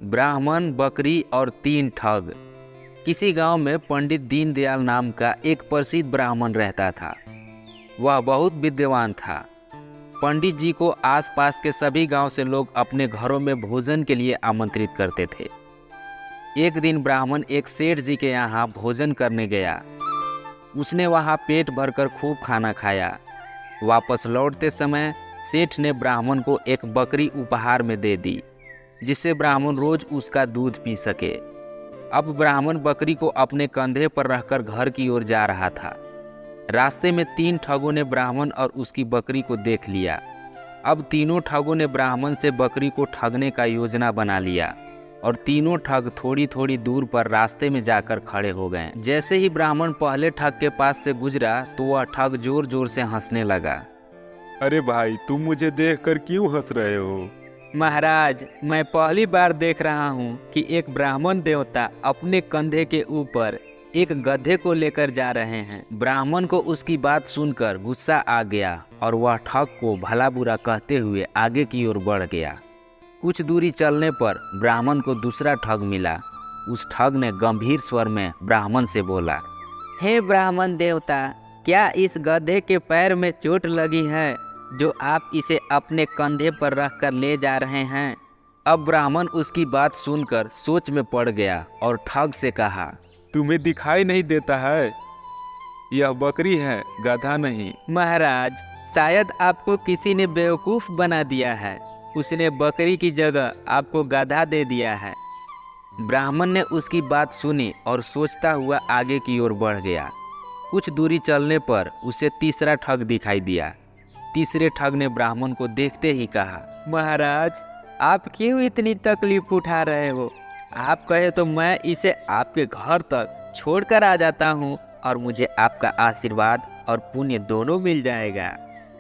ब्राह्मण, बकरी और 3 ठग। किसी गांव में पंडित दीनदयाल नाम का एक प्रसिद्ध ब्राह्मण रहता था। वह बहुत विद्वान था। पंडित जी को आसपास के सभी गांव से लोग अपने घरों में भोजन के लिए आमंत्रित करते थे। एक दिन ब्राह्मण एक सेठ जी के यहाँ भोजन करने गया। उसने वहाँ पेट भरकर खूब खाना खाया। वापस लौटते समय सेठ ने ब्राह्मण को एक बकरी उपहार में दे दी, जिससे ब्राह्मण रोज उसका दूध पी सके। अब ब्राह्मण बकरी को अपने कंधे पर रखकर घर की ओर जा रहा था। रास्ते में 3 ठगों ने ब्राह्मण और उसकी बकरी को देख लिया। अब तीनों ठगों ने ब्राह्मण से बकरी को ठगने का योजना बना लिया और तीनों ठग थोड़ी थोड़ी दूर पर रास्ते में जाकर खड़े हो गए। जैसे ही ब्राह्मण पहले ठग के पास से गुजरा तो वह ठग जोर जोर से हंसने लगा। अरे भाई, तुम मुझे देखकर क्यों हंस रहे हो? महाराज, मैं पहली बार देख रहा हूँ कि एक ब्राह्मण देवता अपने कंधे के ऊपर एक गधे को लेकर जा रहे हैं। ब्राह्मण को उसकी बात सुनकर गुस्सा आ गया और वह ठग को भला बुरा कहते हुए आगे की ओर बढ़ गया। कुछ दूरी चलने पर ब्राह्मण को दूसरा ठग मिला। उस ठग ने गंभीर स्वर में ब्राह्मण से बोला, हे ब्राह्मण देवता, क्या इस गधे के पैर में चोट लगी है जो आप इसे अपने कंधे पर रखकर ले जा रहे हैं? अब ब्राह्मण उसकी बात सुनकर सोच में पड़ गया और ठग से कहा, तुम्हें दिखाई नहीं देता है? यह बकरी है, गधा नहीं। महाराज, शायद आपको किसी ने बेवकूफ़ बना दिया है। उसने बकरी की जगह आपको गधा दे दिया है। ब्राह्मण ने उसकी बात सुनी और सोचता हुआ आगे की ओर बढ़ गया। कुछ दूरी चलने पर उसे तीसरा ठग दिखाई दिया। तीसरे ठग ने ब्राह्मण को देखते ही कहा, महाराज, आप क्यों इतनी तकलीफ उठा रहे हो? आप कहे तो मैं इसे आपके घर तक छोड़कर आ जाता हूँ और मुझे आपका आशीर्वाद और पुण्य दोनों मिल जाएगा।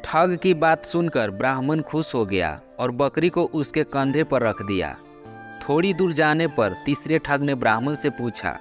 ठग की बात सुनकर ब्राह्मण खुश हो गया और बकरी को उसके कंधे पर रख दिया। थोड़ी दूर जाने पर तीसरे ठग ने ब्राह्मण से पूछा,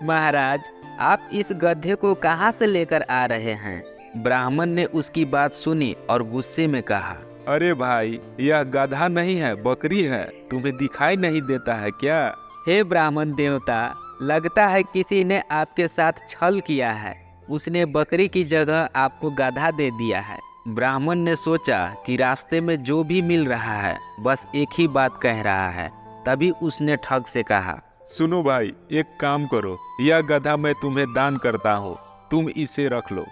महाराज, आप इस गधे को कहाँ से लेकर आ रहे हैं? ब्राह्मण ने उसकी बात सुनी और गुस्से में कहा, अरे भाई, यह गधा नहीं है, बकरी है। तुम्हें दिखाई नहीं देता है क्या? हे ब्राह्मण देवता, लगता है किसी ने आपके साथ छल किया है। उसने बकरी की जगह आपको गधा दे दिया है। ब्राह्मण ने सोचा कि रास्ते में जो भी मिल रहा है बस एक ही बात कह रहा है। तभी उसने ठग से कहा, सुनो भाई, एक काम करो, यह गधा मैं तुम्हें दान करता हूँ, तुम इसे रख लो।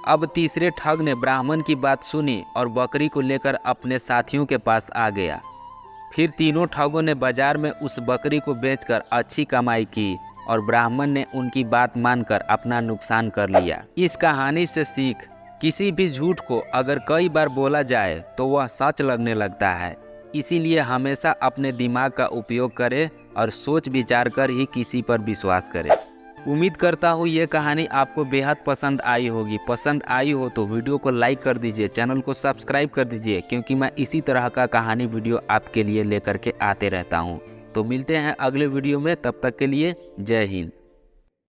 अब तीसरे ठग ने ब्राह्मण की बात सुनी और बकरी को लेकर अपने साथियों के पास आ गया। फिर तीनों ठगों ने बाजार में उस बकरी को बेचकर अच्छी कमाई की और ब्राह्मण ने उनकी बात मानकर अपना नुकसान कर लिया। इस कहानी से सीख, किसी भी झूठ को अगर कई बार बोला जाए तो वह सच लगने लगता है। इसीलिए हमेशा अपने दिमाग का उपयोग करें और सोच विचार कर ही किसी पर विश्वास करें। उम्मीद करता हूँ ये कहानी आपको बेहद पसंद आई होगी। पसंद आई हो तो वीडियो को लाइक कर दीजिए, चैनल को सब्सक्राइब कर दीजिए, क्योंकि मैं इसी तरह का कहानी वीडियो आपके लिए लेकर के आते रहता हूँ। तो मिलते हैं अगले वीडियो में, तब तक के लिए जय हिंद।